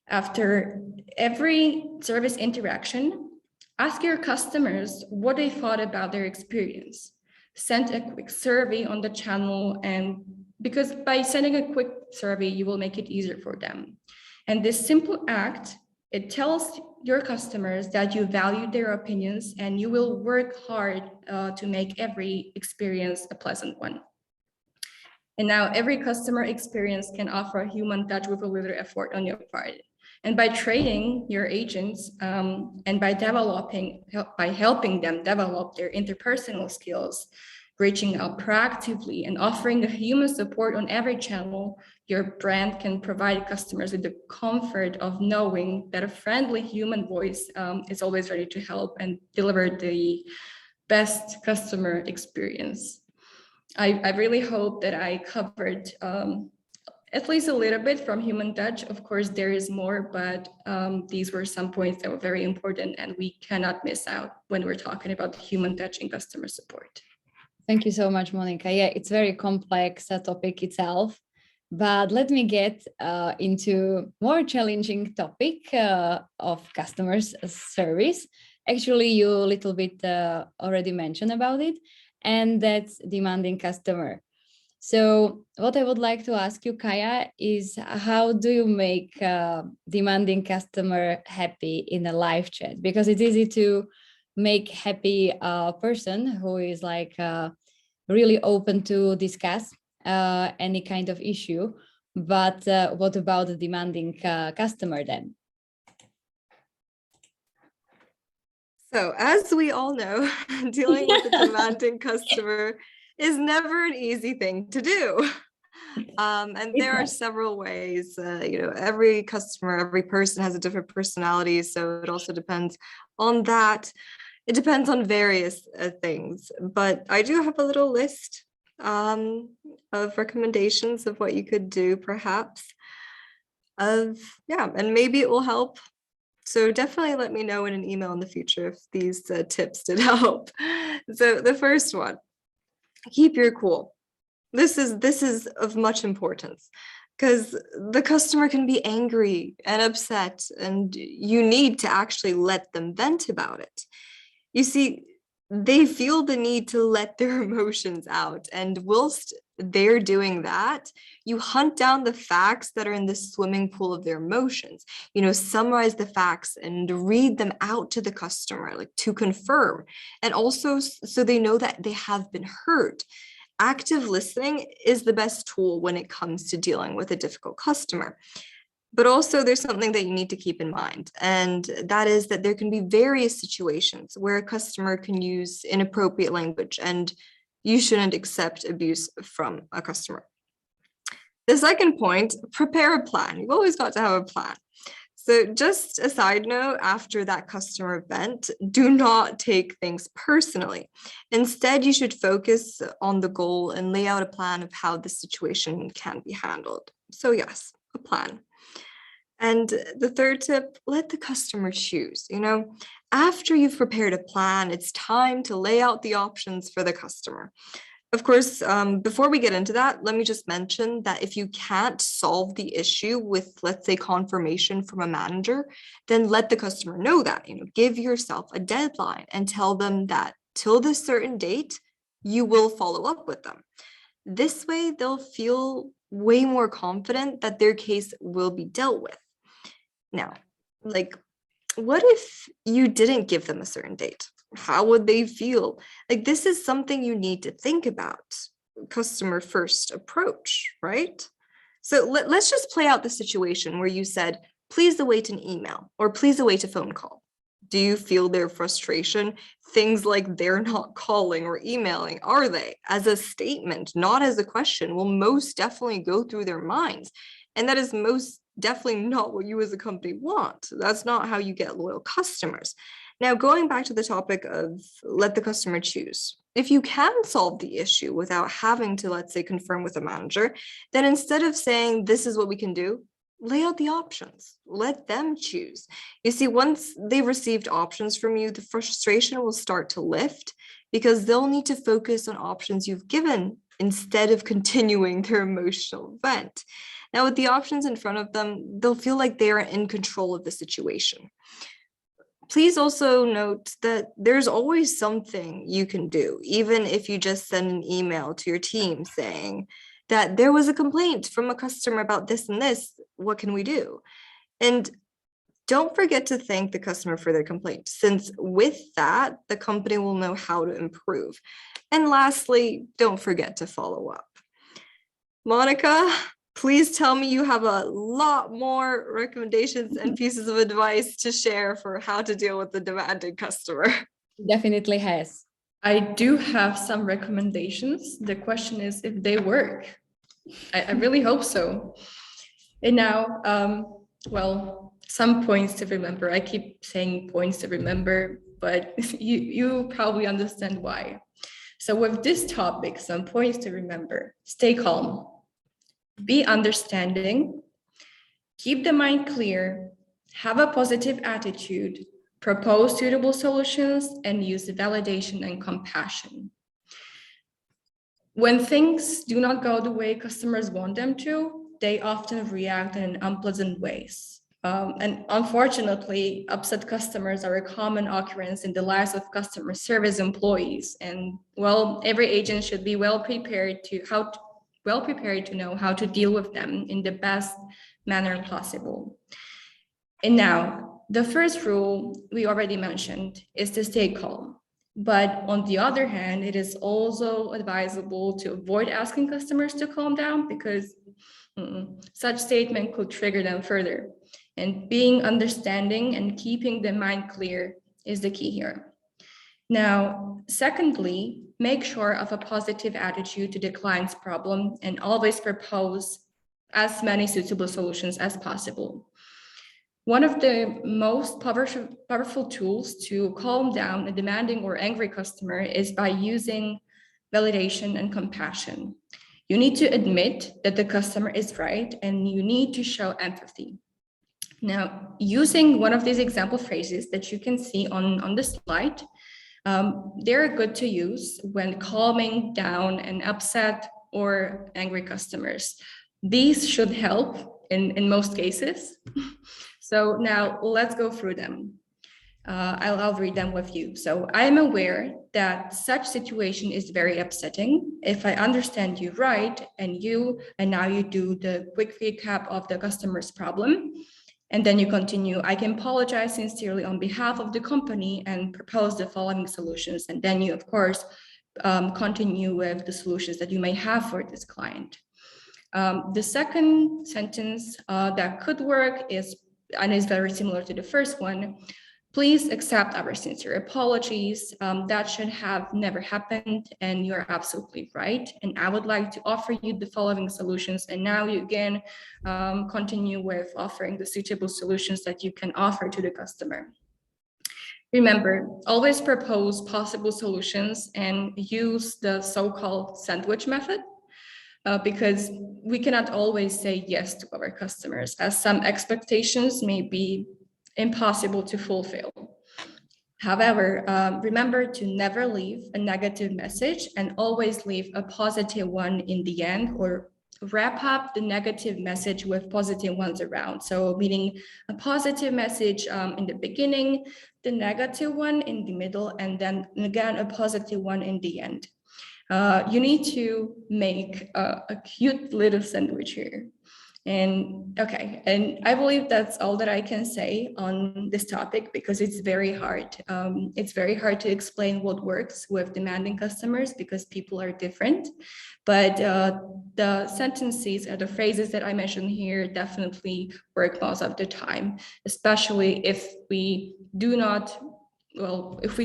After every service interaction, ask your customers what they thought about their experience. Send a quick survey on the channel, and because by sending a quick survey, you will make it easier for them. And this simple act, it tells your customers that you value their opinions and you will work hard to make every experience a pleasant one. And now every customer experience can offer a human touch with a little effort on your part. And by training your agents and by helping them develop their interpersonal skills, reaching out proactively and offering a human support on every channel, your brand can provide customers with the comfort of knowing that a friendly human voice is always ready to help and deliver the best customer experience. I really hope that I covered at least a little bit from human touch. Of course, there is more, but these were some points that were very important and we cannot miss out when we're talking about human touch in customer support. Thank you so much, Monika. Yeah, it's very complex topic itself, But let me get into more challenging topic of customers service. Actually, you a little bit already mentioned about it, and that's demanding customer. So what I would like to ask you, Kaya, is how do you make demanding customer happy in a live chat? Because it's easy to make happy person who is like really open to discuss any kind of issue. But what about the demanding customer then? So as we all know, dealing with a demanding customer is never an easy thing to do. And there are several ways, every customer, every person has a different personality. So it also depends on that. It depends on various things, but I do have a little list of recommendations of what you could do, perhaps. And maybe it will help. So definitely let me know in an email in the future if these tips did help. So the first one, keep your cool. This is of much importance because the customer can be angry and upset, and you need to actually let them vent about it. You see, they feel the need to let their emotions out, and whilst they're doing that, you hunt down the facts that are in the swimming pool of their emotions. Summarize the facts and read them out to the customer, like to confirm, and also so they know that they have been heard. Active listening is the best tool when it comes to dealing with a difficult customer. But also there's something that you need to keep in mind, and that is that there can be various situations where a customer can use inappropriate language, and you shouldn't accept abuse from a customer. The second point, prepare a plan. You've always got to have a plan. So just a side note, after that customer event, do not take things personally. Instead, you should focus on the goal and lay out a plan of how the situation can be handled. So yes, a plan. And the third tip, let the customer choose. After you've prepared a plan, it's time to lay out the options for the customer. Of course, before we get into that, let me just mention that if you can't solve the issue with, let's say, confirmation from a manager, then let the customer know that. Give yourself a deadline and tell them that till this certain date, you will follow up with them. This way, they'll feel way more confident that their case will be dealt with. Now, what if you didn't give them a certain date? How would they feel? This is something you need to think about. Customer first approach, right? So let's just play out the situation where you said, please await an email or please await a phone call. Do you feel their frustration? Things like they're not calling or emailing, are they? As a statement, not as a question, will most definitely go through their minds. And that is most definitely not what you as a company want. That's not how you get loyal customers. Now, going back to the topic of let the customer choose. If you can solve the issue without having to, let's say, confirm with a manager, then instead of saying this is what we can do, lay out the options. Let them choose. You see, once they've received options from you, the frustration will start to lift because they'll need to focus on options you've given instead of continuing their emotional vent. Now, with the options in front of them, they'll feel like they are in control of the situation. Please also note that there's always something you can do, even if you just send an email to your team saying that there was a complaint from a customer about this and this, what can we do? And don't forget to thank the customer for their complaint, since with that, the company will know how to improve. And lastly, don't forget to follow up. Monica, please tell me you have a lot more recommendations and pieces of advice to share for how to deal with the demanding customer. Definitely has. I do have some recommendations. The question is if they work. I really hope so. And now, well, some points to remember. I keep saying points to remember, but you probably understand why. So with this topic, some points to remember. Stay calm. Be understanding, keep the mind clear, have a positive attitude, propose suitable solutions, and use validation and compassion. When things do not go the way customers want them to, they often react in unpleasant ways. And unfortunately, upset customers are a common occurrence in the lives of customer service employees. And well, every agent should be well prepared to know how to deal with them in the best manner possible. And now, the first rule we already mentioned is to stay calm. But on the other hand, it is also advisable to avoid asking customers to calm down because such statement could trigger them further. And being understanding and keeping the mind clear is the key here. Now, secondly, make sure of a positive attitude to the client's problem and always propose as many suitable solutions as possible. One of the most powerful tools to calm down a demanding or angry customer is by using validation and compassion. You need to admit that the customer is right and you need to show empathy. Now, using one of these example phrases that you can see on the slide, they're good to use when calming down an upset or angry customers. These should help in most cases. So now let's go through them. I'll read them with you. So I am aware that such situation is very upsetting. If I understand you right, and now you do the quick recap of the customer's problem, and then you continue, I can apologize sincerely on behalf of the company and propose the following solutions. And then you, of course, continue with the solutions that you may have for this client. The second sentence that could work is very similar to the first one. Please accept our sincere apologies. That should have never happened, and you're absolutely right. And I would like to offer you the following solutions. And now you again continue with offering the suitable solutions that you can offer to the customer. Remember, always propose possible solutions and use the so-called sandwich method. Because we cannot always say yes to our customers, as some expectations may be impossible to fulfill. However, remember to never leave a negative message and always leave a positive one in the end, or wrap up the negative message with positive ones around. So meaning a positive message in the beginning, the negative one in the middle, and then again a positive one in the end. You need to make a cute little sandwich here. And okay, and I believe that's all that I can say on this topic because it's very hard. It's very hard to explain what works with demanding customers because people are different. But the sentences or the phrases that I mentioned here definitely work most of the time, especially if we do not. Well, if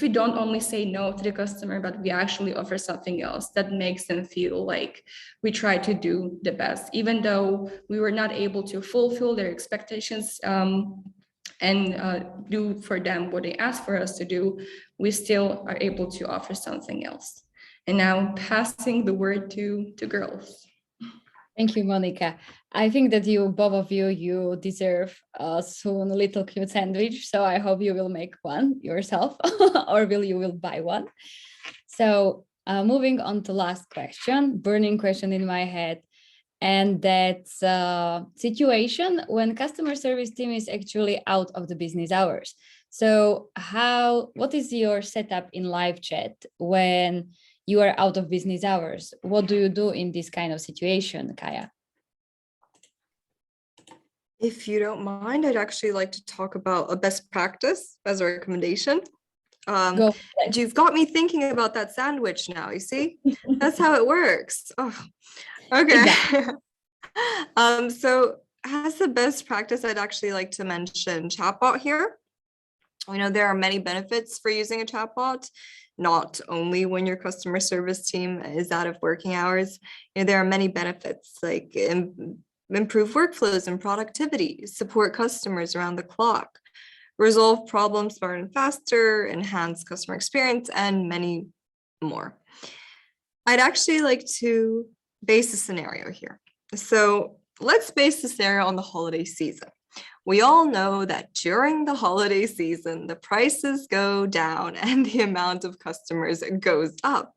we don't only say no to the customer, but we actually offer something else that makes them feel like we try to do the best, even though we were not able to fulfill their expectations and do for them what they asked for us to do, we still are able to offer something else. And now passing the word to girls. Thank you, Monica. I think that both of you deserve soon a little cute sandwich. So I hope you will make one yourself or you will buy one. So moving on to last question, burning question in my head. And that's a situation when customer service team is actually out of the business hours. So what is your setup in live chat when you are out of business hours? What do you do in this kind of situation, Kaya? If you don't mind, I'd actually like to talk about a best practice as a recommendation. You've got me thinking about that sandwich now, you see? That's how it works. Oh, okay. Exactly. So as the best practice, I'd actually like to mention chatbot here. We know there are many benefits for using a chatbot, not only when your customer service team is out of working hours. There are many benefits like improve workflows and productivity, support customers around the clock, resolve problems smarter and faster, enhance customer experience, and many more. I'd actually like to base a scenario here. So let's base the scenario on the holiday season. We all know that during the holiday season, the prices go down and the amount of customers goes up.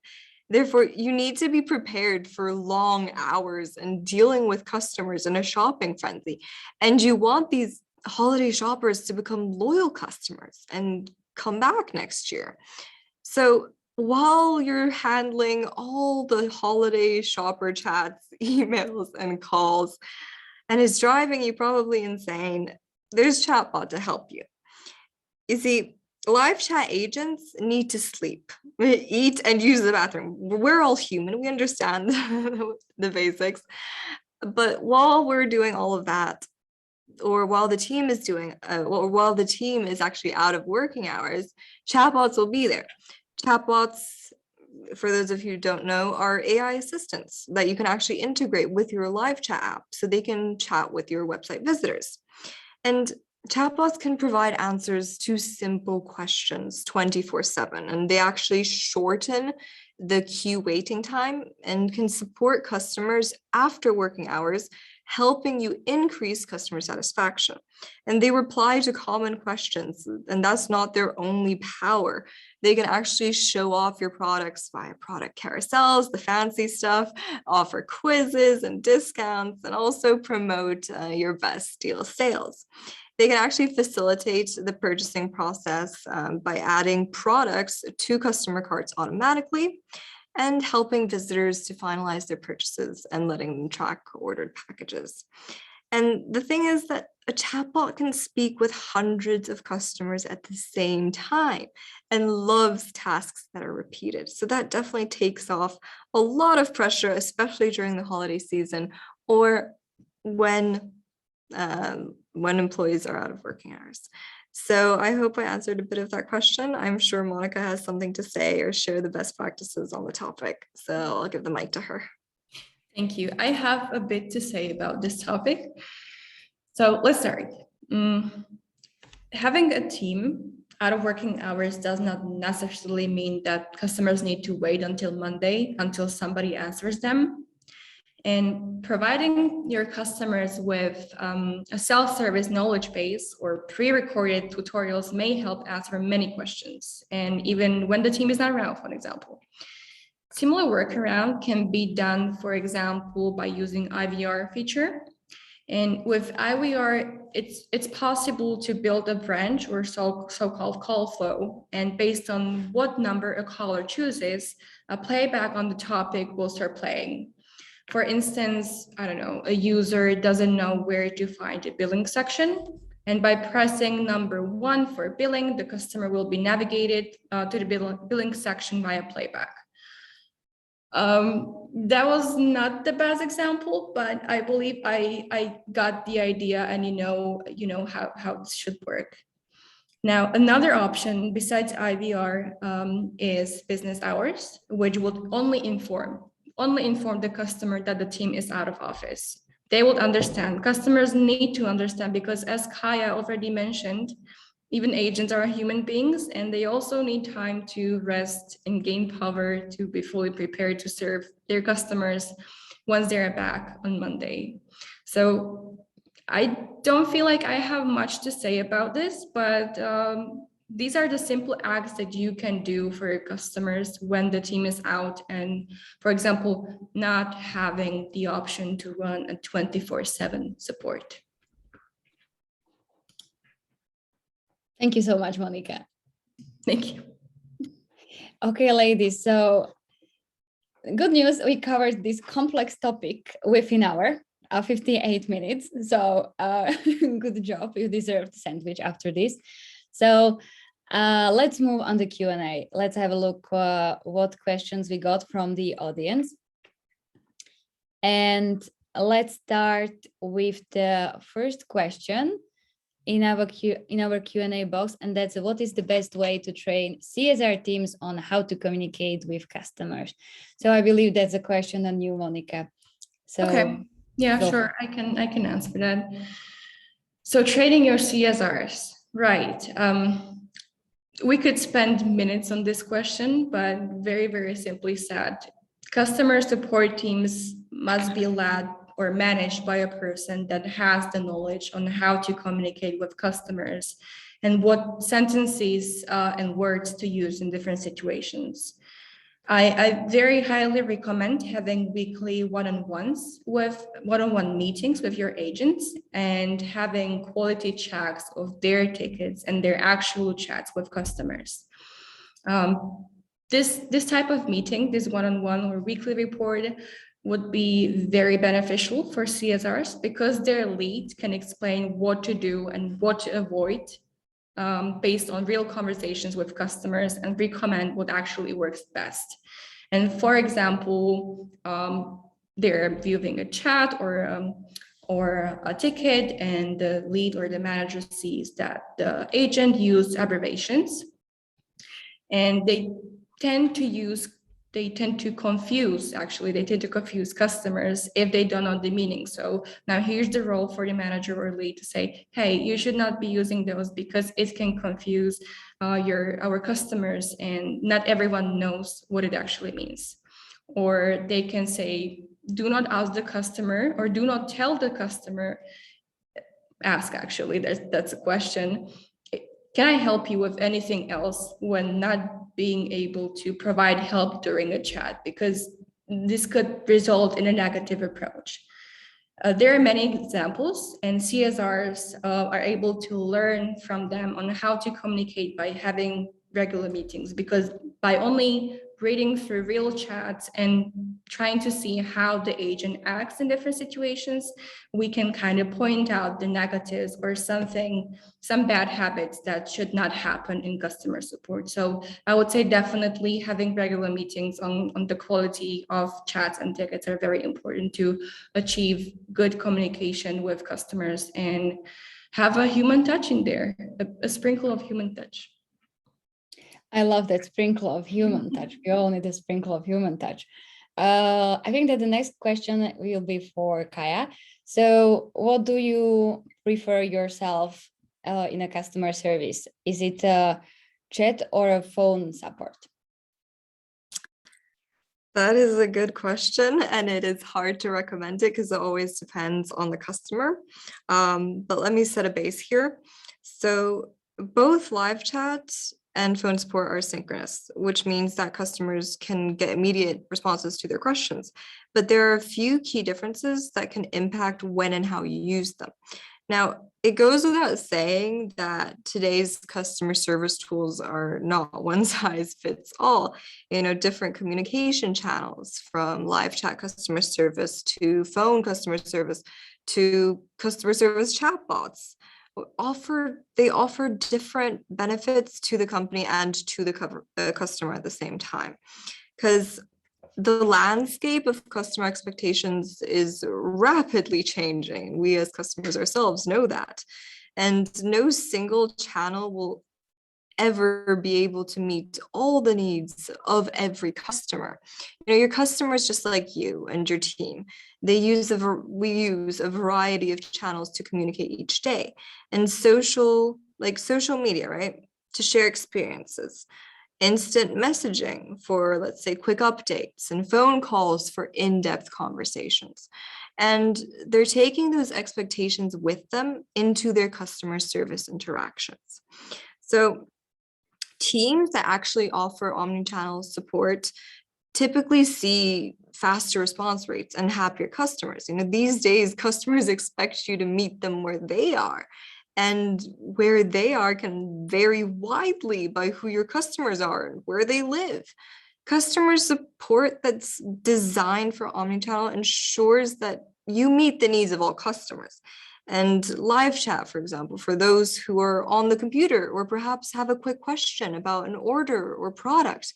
Therefore, you need to be prepared for long hours and dealing with customers in a shopping frenzy. And you want these holiday shoppers to become loyal customers and come back next year. So while you're handling all the holiday shopper chats, emails, and calls, and it's driving you probably insane, there's chatbot to help you. You see, live chat agents need to sleep, eat, and use the bathroom. We're all human. We understand the basics. But while we're doing all of that, or while the team is doing, or while the team is actually out of working hours, chatbots will be there. Chatbots, for those of you who don't know, are AI assistants that you can actually integrate with your live chat app so they can chat with your website visitors. And chatbots can provide answers to simple questions 24/7, and they actually shorten the queue waiting time and can support customers after working hours, helping you increase customer satisfaction. And they reply to common questions, and that's not their only power. They can actually show off your products via product carousels, the fancy stuff, offer quizzes and discounts, and also promote your best deal sales. They can actually facilitate the purchasing process by adding products to customer carts automatically and helping visitors to finalize their purchases and letting them track ordered packages. And the thing is that a chatbot can speak with hundreds of customers at the same time and loves tasks that are repeated. So that definitely takes off a lot of pressure, especially during the holiday season or when employees are out of working hours. So I hope I answered a bit of that question. I'm sure Monica has something to say or share the best practices on the topic. So I'll give the mic to her. Thank you. I have a bit to say about this topic. So let's start. Having a team out of working hours does not necessarily mean that customers need to wait until Monday until somebody answers them. And providing your customers with a self-service knowledge base or pre-recorded tutorials may help answer many questions, and even when the team is not around, for example. Similar workaround can be done, for example, by using IVR feature. And with IVR, it's possible to build a branch or so-called call flow. And based on what number a caller chooses, a playback on the topic will start playing. For instance, I don't know, a user doesn't know where to find a billing section. And by pressing number 1 for billing, the customer will be navigated to the billing section via playback. That was not the best example, but I believe I got the idea, and you know how this should work. Now, another option besides IVR is business hours, which would only inform the customer that the team is out of office. They will understand. Customers need to understand because, as Kaya already mentioned, even agents are human beings, and they also need time to rest and gain power to be fully prepared to serve their customers once they're back on Monday. So I don't feel like I have much to say about this, but these are the simple acts that you can do for your customers when the team is out and, for example, not having the option to run a 24/7 support. Thank you so much, Monica. Thank you. Okay, ladies, so good news, we covered this complex topic within our 58 minutes. So good job, you deserve the sandwich after this. So let's move on the Q&A. Let's have a look what questions we got from the audience. And let's start with the first question in our Q&A box, and that's what is the best way to train CSR teams on how to communicate with customers? So I believe that's a question on you, Monica. So okay, yeah, sure, I can answer that. So training your CSRs, right? We could spend minutes on this question, but very, very simply said, customer support teams must be led or managed by a person that has the knowledge on how to communicate with customers and what sentences and words to use in different situations. I very highly recommend having weekly one-on-one meetings with your agents and having quality checks of their tickets and their actual chats with customers. This type of meeting, this one-on-one or weekly report, would be very beneficial for CSRs because their lead can explain what to do and what to avoid based on real conversations with customers and recommend what actually works best. And for example, they're viewing a chat or a ticket, and the lead or the manager sees that the agent used abbreviations, and they tend to confuse customers if they don't know the meaning. So now here's the role for the manager or lead to say, hey, you should not be using those because it can confuse our customers and not everyone knows what it actually means. Or they can say, do not ask the customer or do not tell the customer, ask actually, that's a question. Can I help you with anything else when not being able to provide help during a chat? Because this could result in a negative approach. There are many examples, and CSRs are able to learn from them on how to communicate by having regular meetings, because by only reading through real chats and trying to see how the agent acts in different situations, we can kind of point out the negatives or some bad habits that should not happen in customer support. So I would say definitely having regular meetings on the quality of chats and tickets are very important to achieve good communication with customers and have a human touch in there, a sprinkle of human touch. I love that sprinkle of human touch. We all need a sprinkle of human touch. I think that the next question will be for Kaya. So what do you prefer yourself in a customer service? Is it a chat or a phone support? That is a good question, and it is hard to recommend it because it always depends on the customer. But let me set a base here. So both live chat and phone support are synchronous, which means that customers can get immediate responses to their questions. But there are a few key differences that can impact when and how you use them. Now, it goes without saying that today's customer service tools are not one size fits all. You know, different communication channels, from live chat customer service to phone customer service to customer service chatbots, they offer different benefits to the company and to the customer at the same time, because the landscape of customer expectations is rapidly changing. We as customers ourselves know that, and no single channel will ever be able to meet all the needs of every customer. You know, your customers, just like you and your team, we use a variety of channels to communicate each day, and social media, right, to share experiences, instant messaging for, let's say, quick updates, and phone calls for in-depth conversations. And they're taking those expectations with them into their customer service interactions. So teams that actually offer omnichannel support typically see faster response rates and happier customers. You know, these days, customers expect you to meet them where they are, and where they are can vary widely by who your customers are and where they live. Customer support that's designed for omnichannel ensures that you meet the needs of all customers. And live chat, for example, for those who are on the computer or perhaps have a quick question about an order or product.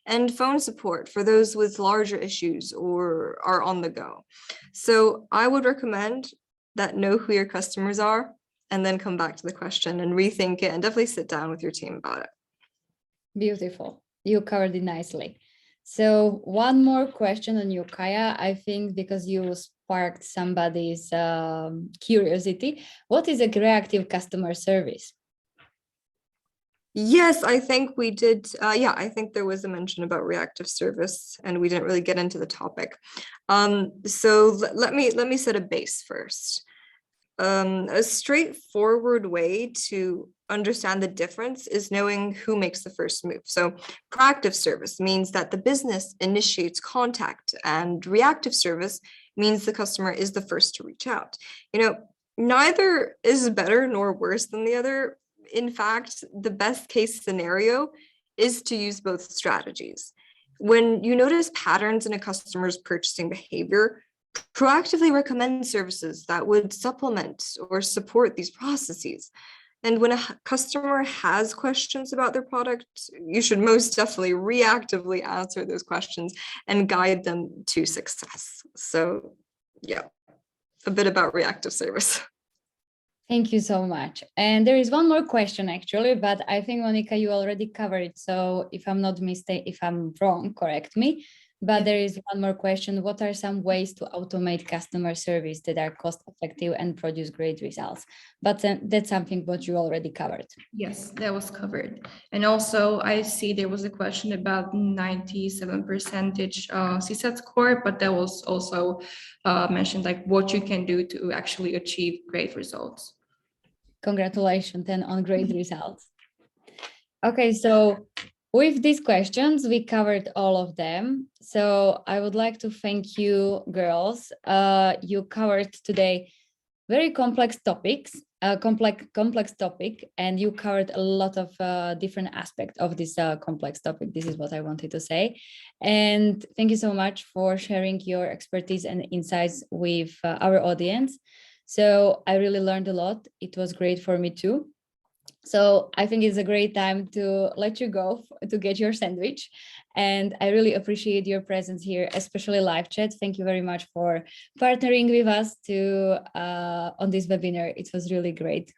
And phone support for those with larger issues or are on the go. So I would recommend that know who your customers are, and then come back to the question and rethink it, and definitely sit down with your team about it. Beautiful. You covered it nicely. So one more question on you, Kaya. I think because you sparked somebody's curiosity. What is a reactive customer service? Yes, I think we did. I think there was a mention about reactive service, and we didn't really get into the topic. So let me set a base first. a straightforward way to understand the difference is knowing who makes the first move. So proactive service means that the business initiates contact, and reactive service means the customer is the first to reach out. Neither is better nor worse than the other. In fact, the best case scenario is to use both strategies. When you notice patterns in a customer's purchasing behavior, proactively recommend services that would supplement or support these processes. And when a customer has questions about their product, you should most definitely reactively answer those questions and guide them to success. So yeah, a bit about reactive service. Thank you so much. And there is one more question actually, but I think Monica, you already covered it. So if I'm not mistaken, if I'm wrong, correct me. But there is one more question. What are some ways to automate customer service that are cost effective and produce great results? But that's something what you already covered. Yes, that was covered. And also I see there was a question about 97% CSAT score, but that was also mentioned, like what you can do to actually achieve great results. Congratulations then on great results. Okay, so with these questions, we covered all of them. So I would like to thank you, girls. You covered today very complex topics, complex topic, and you covered a lot of different aspects of this complex topic. This is what I wanted to say. And thank you so much for sharing your expertise and insights with our audience. So I really learned a lot. It was great for me too. So I think it's a great time to let you go to get your sandwich. And I really appreciate your presence here, especially live chat. Thank you very much for partnering with us on this webinar. It was really great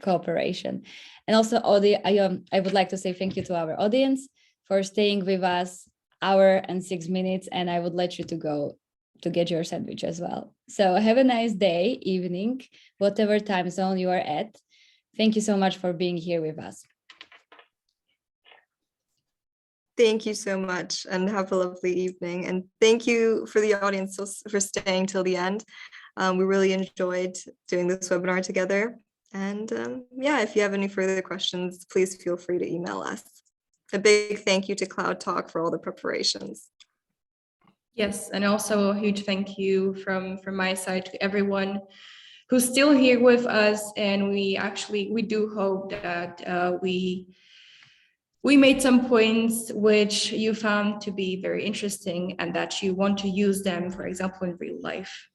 cooperation. And also I would like to say thank you to our audience for staying with us 1:06, and I would let you to go to get your sandwich as well. So have a nice day, evening, whatever time zone you are at. Thank you so much for being here with us. Thank you so much and have a lovely evening. And thank you for the audience for staying till the end. We really enjoyed doing this webinar together. And yeah, if you have any further questions, please feel free to email us. A big thank you to Cloud Talk for all the preparations. Yes, and also a huge thank you from my side to everyone who's still here with us. And we do hope that we made some points which you found to be very interesting and that you want to use them, for example, in real life.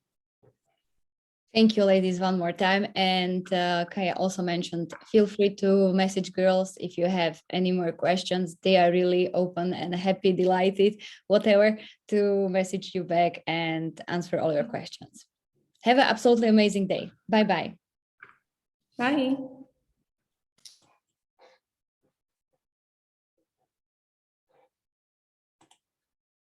Thank you, ladies, one more time. And Kaya also mentioned, feel free to message girls if you have any more questions. They are really open and happy, delighted, whatever, to message you back and answer all your questions. Have an absolutely amazing day. Bye-bye. Bye.